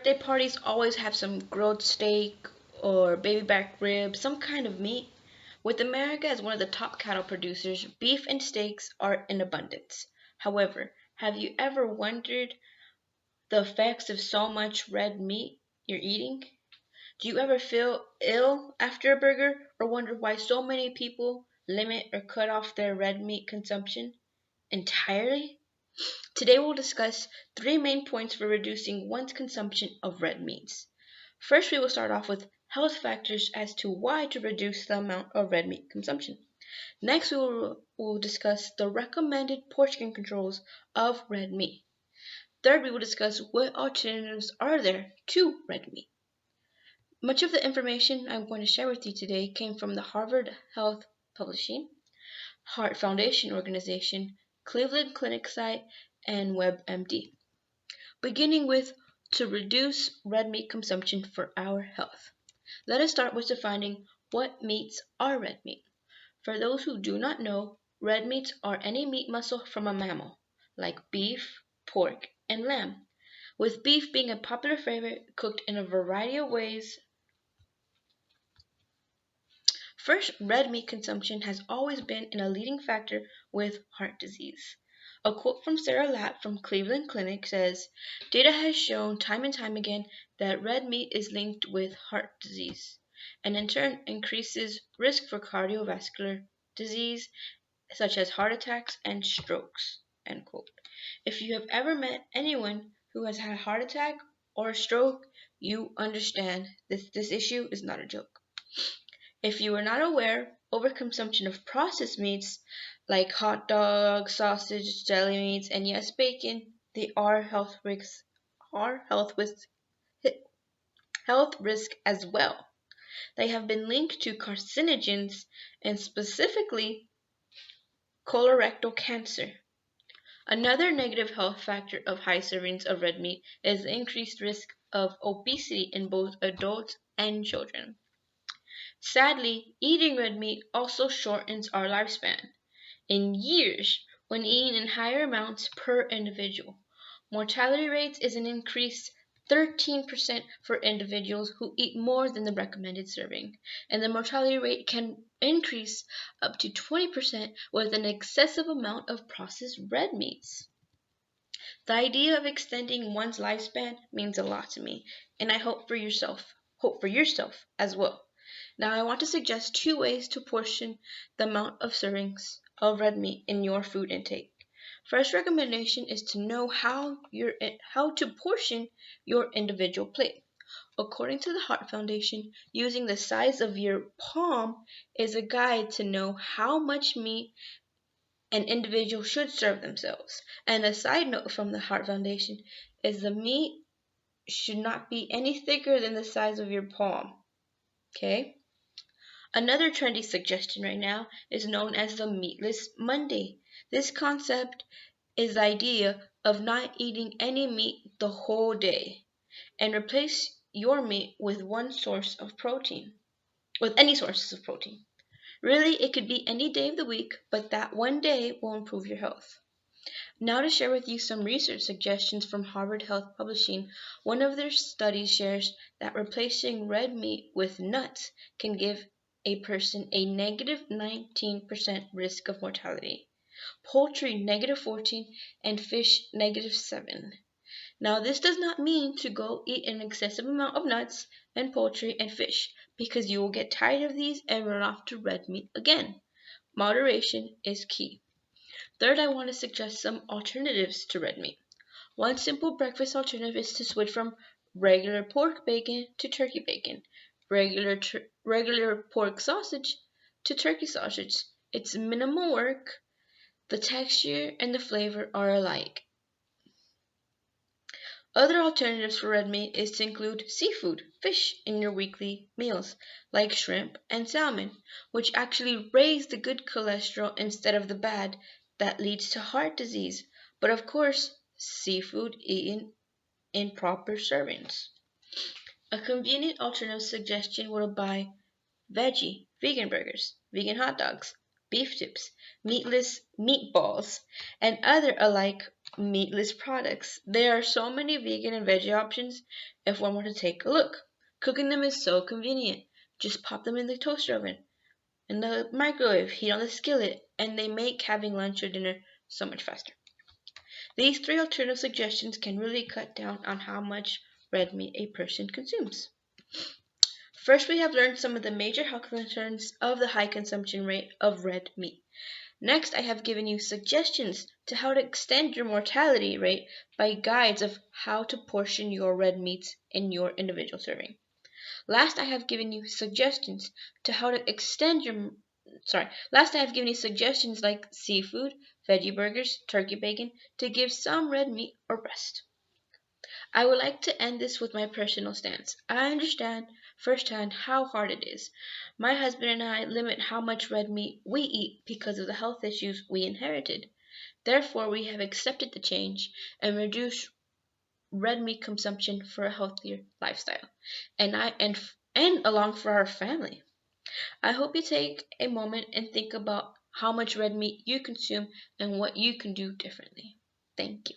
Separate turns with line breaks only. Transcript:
Birthday parties always have some grilled steak or baby back ribs, some kind of meat. With America as one of the top cattle producers, beef and steaks are in abundance. However, have you ever wondered the effects of so much red meat you're eating? Do you ever feel ill after a burger or wonder why so many people limit or cut off their red meat consumption entirely? Today we'll discuss three main points for reducing one's consumption of red meats. First, we will start off with health factors as to why to reduce the amount of red meat consumption. Next, will discuss the recommended portion controls of red meat. Third, we will discuss what alternatives are there to red meat. Much of the information I'm going to share with you today came from the Harvard Health Publishing, Heart Foundation Organization, Cleveland Clinic site, and WebMD. Beginning with to reduce red meat consumption for our health. Let us start with defining what meats are red meat. For those who do not know, red meats are any meat muscle from a mammal, like beef, pork, and lamb, with beef being a popular favorite cooked in a variety of ways. First, red meat consumption has always been a leading factor with heart disease. A quote from Sarah Lapp from Cleveland Clinic says, "Data has shown time and time again that red meat is linked with heart disease, and in turn increases risk for cardiovascular disease such as heart attacks and strokes." End quote. If you have ever met anyone who has had a heart attack or a stroke, you understand this issue is not a joke. If you are not aware, overconsumption of processed meats like hot dogs, sausage, deli meats, and yes, bacon, they are health risk as well. They have been linked to carcinogens and specifically colorectal cancer. Another negative health factor of high servings of red meat is the increased risk of obesity in both adults and children. Sadly, eating red meat also shortens our lifespan in years when eaten in higher amounts per individual. Mortality rates is an increased 13% for individuals who eat more than the recommended serving, and the mortality rate can increase up to 20% with an excessive amount of processed red meats. The idea of extending one's lifespan means a lot to me, and I hope for yourself as well. Now I want to suggest two ways to portion the amount of servings of red meat in your food intake. First recommendation is to know how to portion your individual plate. According to the Heart Foundation, using the size of your palm is a guide to know how much meat an individual should serve themselves. And a side note from the Heart Foundation is the meat should not be any thicker than the size of your palm. Okay? Another trendy suggestion right now is known as the Meatless Monday. This concept is the idea of not eating any meat the whole day and replace your meat with any sources of protein. Really, it could be any day of the week, but that one day will improve your health. Now to share with you some research suggestions from Harvard Health Publishing, one of their studies shares that replacing red meat with nuts can give a person a negative 19% risk of mortality, poultry negative 14, and fish negative 7. Now this does not mean to go eat an excessive amount of nuts and poultry and fish, because you will get tired of these and run off to red meat again. Moderation is key. Third, I want to suggest some alternatives to red meat. One simple breakfast alternative is to switch from regular pork bacon to turkey bacon, regular pork sausage to turkey sausage. It's minimal work, the texture and the flavor are alike. Other alternatives for red meat is to include seafood, fish in your weekly meals, like shrimp and salmon, which actually raise the good cholesterol instead of the bad that leads to heart disease. But of course, seafood eaten in proper servings. A convenient alternative suggestion would buy vegan burgers, vegan hot dogs, beef tips, meatless meatballs, and other alike Meatless products. There are so many vegan and veggie options if one were to take a look. Cooking them is so convenient. Just pop them in the toaster oven, in the microwave, heat on the skillet, and they make having lunch or dinner so much faster. These three alternative suggestions can really cut down on how much red meat a person consumes. First, we have learned some of the major health concerns of the high consumption rate of red meat. Next, I have given you suggestions to how to extend your mortality rate by guides of how to portion your red meats in your individual serving. Last, I have given you suggestions to how to extend your Last, I have given you suggestions like seafood, veggie burgers, turkey bacon to give some red meat a rest. I would like to end this with my personal stance. I understand firsthand how hard it is. My husband and I limit how much red meat we eat because of the health issues we inherited. Therefore, we have accepted the change and reduced red meat consumption for a healthier lifestyle, and along for our family. I hope you take a moment and think about how much red meat you consume and what you can do differently. Thank you.